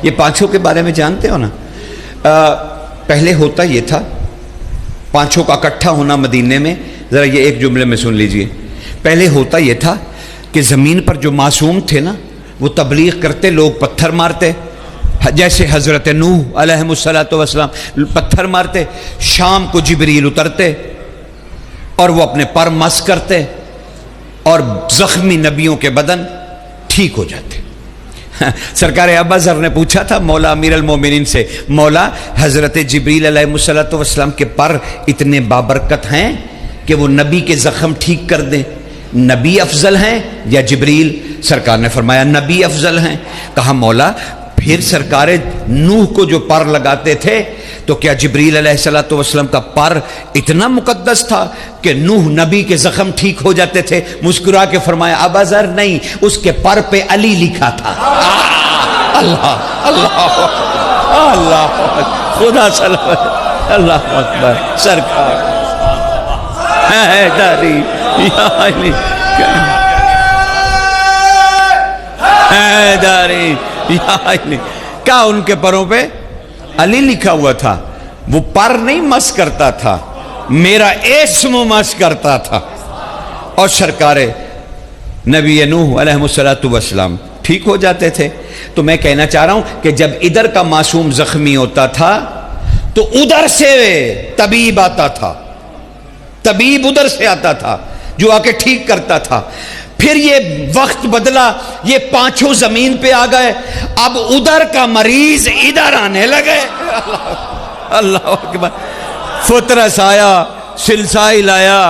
یہ پانچوں کے بارے میں جانتے ہو نا؟ پہلے ہوتا یہ تھا، پانچوں کا اکٹھا ہونا مدینے میں، ذرا یہ ایک جملے میں سن لیجئے. پہلے ہوتا یہ تھا کہ زمین پر جو معصوم تھے نا وہ تبلیغ کرتے، لوگ پتھر مارتے، جیسے حضرت نوح علیہ الصلوۃ والسلام پتھر مارتے. شام کو جبریل اترتے اور وہ اپنے پر مس کرتے اور زخمی نبیوں کے بدن ٹھیک ہو جاتے. سرکار ابوذر نے پوچھا تھا مولا امیر المومنین سے، مولا حضرت جبریل علیہ الصلوۃ والسلام کے پر اتنے بابرکت ہیں کہ وہ نبی کے زخم ٹھیک کر دیں، نبی افضل ہیں یا جبریل؟ سرکار نے فرمایا نبی افضل ہیں. کہا مولا پھر سرکار نوح کو جو پر لگاتے تھے تو کیا جبریل علیہ الصلوۃ والسلام کا پر اتنا مقدس تھا کہ نوح نبی کے زخم ٹھیک ہو جاتے تھے؟ مسکرا کے فرمایا ابوذر نہیں، اس کے پر پہ علی لکھا تھا. اللہ اللہ اللہ خدا سلامت، اللہ اکبر. سرکار حیدری یا علی حیدری یا علی، کیا ان کے پروں پہ علی لکھا ہوا تھا؟ وہ پر نہیں مس کرتا تھا، میرا اسم مس کرتا تھا. اور سرکار نبی نوح علیہ الصلوۃ والسلام ٹھیک ہو جاتے تھے. تو میں کہنا چاہ رہا ہوں کہ جب ادھر کا معصوم زخمی ہوتا تھا تو ادھر سے طبیب آتا تھا، طبیب ادھر سے آتا تھا جو آ کے ٹھیک کرتا تھا. پھر یہ وقت بدلا، یہ پانچوں زمین پہ آ گئے، اب ادھر کا مریض ادھر آنے لگے. اللہ اکبر. فطرس آیا، سلسائل آیا،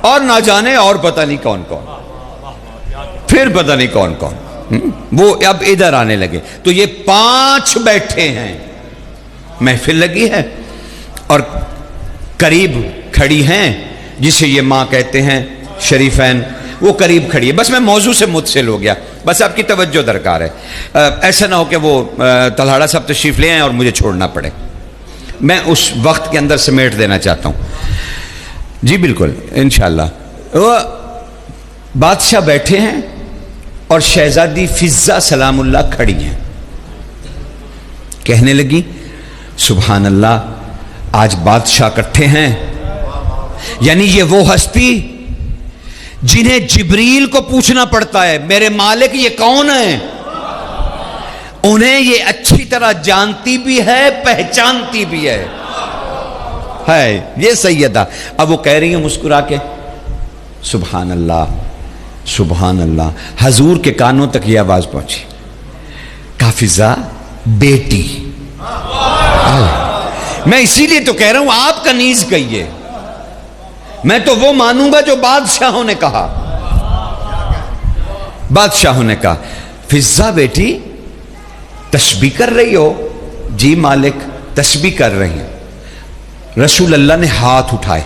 اور نہ جانے اور پتہ نہیں کون کون، پھر پتہ نہیں کون کون، وہ اب ادھر آنے لگے. تو یہ پانچ بیٹھے ہیں، محفل لگی ہے اور قریب کھڑی ہیں، جسے یہ ماں کہتے ہیں شریفین، وہ قریب کھڑی ہے. بس میں موضوع سے متصل ہو گیا، بس آپ کی توجہ درکار ہے. ایسا نہ ہو کہ وہ تلہاڑا صاحب تشریف لے آئیں اور مجھے چھوڑنا پڑے. میں اس وقت کے اندر سمیٹ دینا چاہتا ہوں. جی بالکل انشاءاللہ. وہ بادشاہ بیٹھے ہیں اور شہزادی فضہ سلام اللہ کھڑی ہیں. کہنے لگی سبحان اللہ، آج بادشاہ اکٹھے ہیں، یعنی یہ وہ ہستی جنہیں جبریل کو پوچھنا پڑتا ہے میرے مالک یہ کون ہے، انہیں یہ اچھی طرح جانتی بھی ہے، پہچانتی بھی ہے یہ سیدہ. اب وہ کہہ رہی ہیں مسکرا کے سبحان اللہ سبحان اللہ. حضور کے کانوں تک یہ آواز پہنچی، کافضہ بیٹی. میں اسی لیے تو کہہ رہا ہوں آپ کنیز کہیے، میں تو وہ مانوں گا جو بادشاہوں نے کہا. بادشاہوں نے کہا فضہ بیٹی تسبیح کر رہی ہو؟ جی مالک تسبیح کر رہی ہیں. رسول اللہ نے ہاتھ اٹھائے،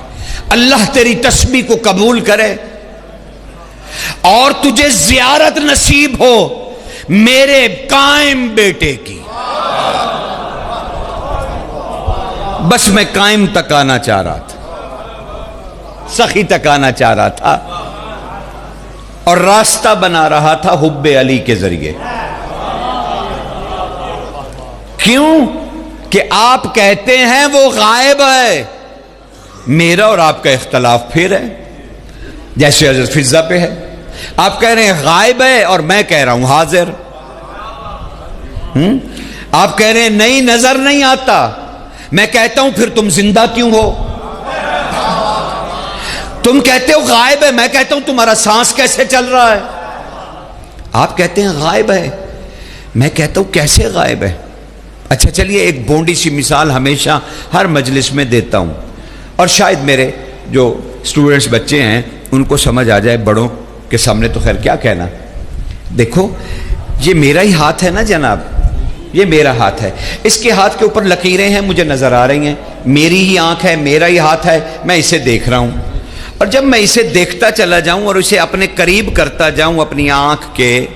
اللہ تیری تسبیح کو قبول کرے اور تجھے زیارت نصیب ہو میرے قائم بیٹے کی. بس میں قائم تک آنا چاہ رہا تھا، سخی تک آنا چاہ رہا تھا، اور راستہ بنا رہا تھا حب علی کے ذریعے. کیوں کہ آپ کہتے ہیں وہ غائب ہے، میرا اور آپ کا اختلاف پھر ہے، جیسے حضرت فضہ پہ ہے. آپ کہہ رہے ہیں غائب ہے اور میں کہہ رہا ہوں حاضر. آپ کہہ رہے ہیں نہیں نظر نہیں آتا، میں کہتا ہوں پھر تم زندہ کیوں ہو؟ تم کہتے ہو غائب ہے، میں کہتا ہوں تمہارا سانس کیسے چل رہا ہے؟ آپ کہتے ہیں غائب ہے، میں کہتا ہوں کیسے غائب ہے؟ اچھا چلیے ایک بونڈی سی مثال ہمیشہ ہر مجلس میں دیتا ہوں، اور شاید میرے جو اسٹوڈنٹس بچے ہیں ان کو سمجھ آ جائے، بڑوں کے سامنے تو خیر کیا کہنا. دیکھو یہ میرا ہی ہاتھ ہے نا جناب، یہ میرا ہاتھ ہے، اس کے ہاتھ کے اوپر لکیریں ہیں مجھے نظر آ رہی ہیں، میری ہی آنکھ ہے، میرا ہی ہاتھ ہے، میں اسے دیکھ رہا ہوں. اور جب میں اسے دیکھتا چلا جاؤں اور اسے اپنے قریب کرتا جاؤں اپنی آنکھ کے،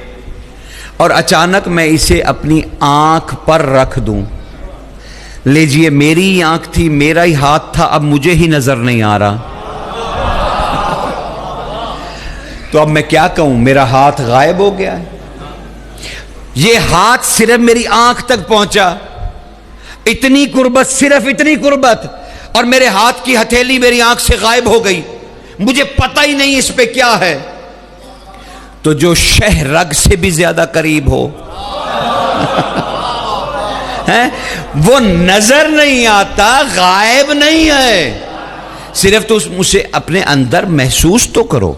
اور اچانک میں اسے اپنی آنکھ پر رکھ دوں، لیجئے میری ہی آنکھ تھی، میرا ہی ہاتھ تھا، اب مجھے ہی نظر نہیں آ رہا. تو اب میں کیا کہوں، میرا ہاتھ غائب ہو گیا ہے. یہ ہاتھ صرف میری آنکھ تک پہنچا، اتنی قربت، صرف اتنی قربت، اور میرے ہاتھ کی ہتھیلی میری آنکھ سے غائب ہو گئی، مجھے پتہ ہی نہیں اس پہ کیا ہے۔ تو جو شہ رگ سے بھی زیادہ قریب ہو وہ نظر نہیں آتا، غائب نہیں ہے، صرف تو اسے اپنے اندر محسوس تو کرو،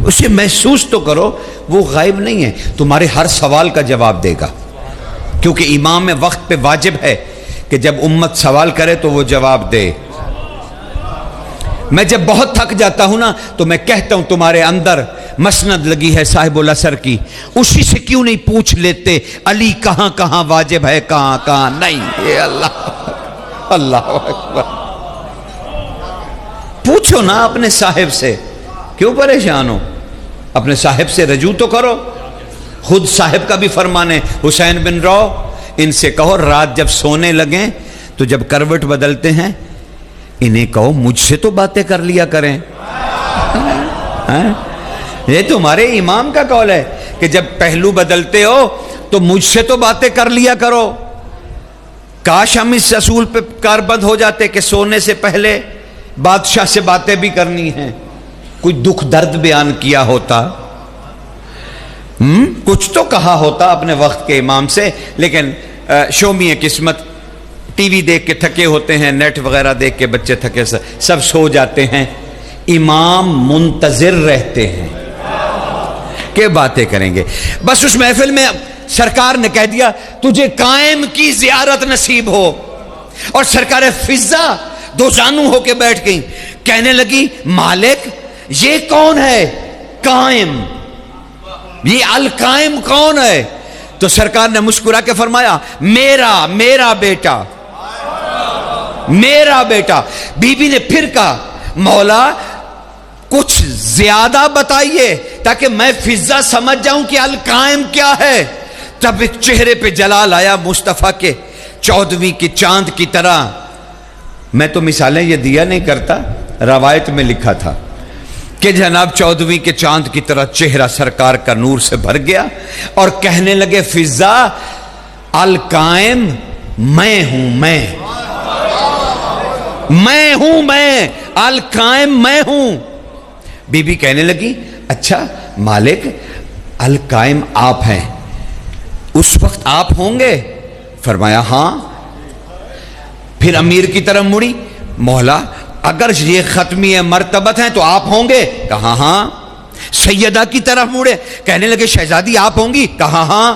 اسے محسوس تو کرو، وہ غائب نہیں ہے، تمہارے ہر سوال کا جواب دے گا، کیونکہ امام وقت پہ واجب ہے کہ جب امت سوال کرے تو وہ جواب دے۔ میں جب بہت تھک جاتا ہوں نا تو میں کہتا ہوں تمہارے اندر مسند لگی ہے صاحب العصر کی، اسی سے کیوں نہیں پوچھ لیتے علی کہاں کہاں واجب ہے، کہاں کہاں نہیں؟ اے اللہ، اللہ اکبر، پوچھو نا اپنے صاحب سے، کیوں پریشان ہو؟ اپنے صاحب سے رجوع تو کرو۔ خود صاحب کا بھی فرمان ہے، حسین بن رو، ان سے کہو رات جب سونے لگیں تو جب کروٹ بدلتے ہیں انہیں کہو مجھ سے تو باتیں کر لیا کریں۔ یہ تمہارے امام کا قول ہے کہ جب پہلو بدلتے ہو تو مجھ سے تو باتیں کر لیا کرو۔ کاش ہم اس اصول پہ کاربند ہو جاتے کہ سونے سے پہلے بادشاہ سے باتیں بھی کرنی ہیں، کوئی دکھ درد بیان کیا ہوتا، کچھ تو کہا ہوتا اپنے وقت کے امام سے، لیکن شومی قسمت، ٹی وی دیکھ کے تھکے ہوتے ہیں، نیٹ وغیرہ دیکھ کے بچے تھکے سب سو جاتے ہیں، امام منتظر رہتے ہیں کہ باتیں کریں گے۔ بس اس محفل میں سرکار نے کہہ دیا تجھے قائم کی زیارت نصیب ہو، اور سرکار فضا دو زانو ہو کے بیٹھ گئی، کہنے لگی مالک یہ کون ہے قائم، یہ القائم کون ہے؟ تو سرکار نے مسکرا کے فرمایا میرا بیٹا، میرا بیٹا۔ بی بی نے پھر کہا مولا کچھ زیادہ بتائیے تاکہ میں فضا سمجھ جاؤں کہ القائم کیا ہے۔ تب ایک چہرے پہ جلال آیا مصطفیٰ کے 14ویں کی چاند کی طرح۔ میں تو مثالیں یہ دیا نہیں کرتا، روایت میں لکھا تھا کہ جناب 14ویں کے چاند کی طرح چہرہ سرکار کا نور سے بھر گیا، اور کہنے لگے فضا القائم میں ہوں، میں ہوں، میں القائم میں ہوں۔ بی بی کہنے لگی اچھا مالک القائم آپ ہیں، اس وقت آپ ہوں گے؟ فرمایا ہاں۔ پھر امیر کی طرف مڑی، مولا اگر یہ ختمی مرتبت ہیں تو آپ ہوں گے؟ کہا ہاں۔ سیدہ کی طرف مڑے، کہنے لگے شہزادی آپ ہوں گی؟ کہا ہاں۔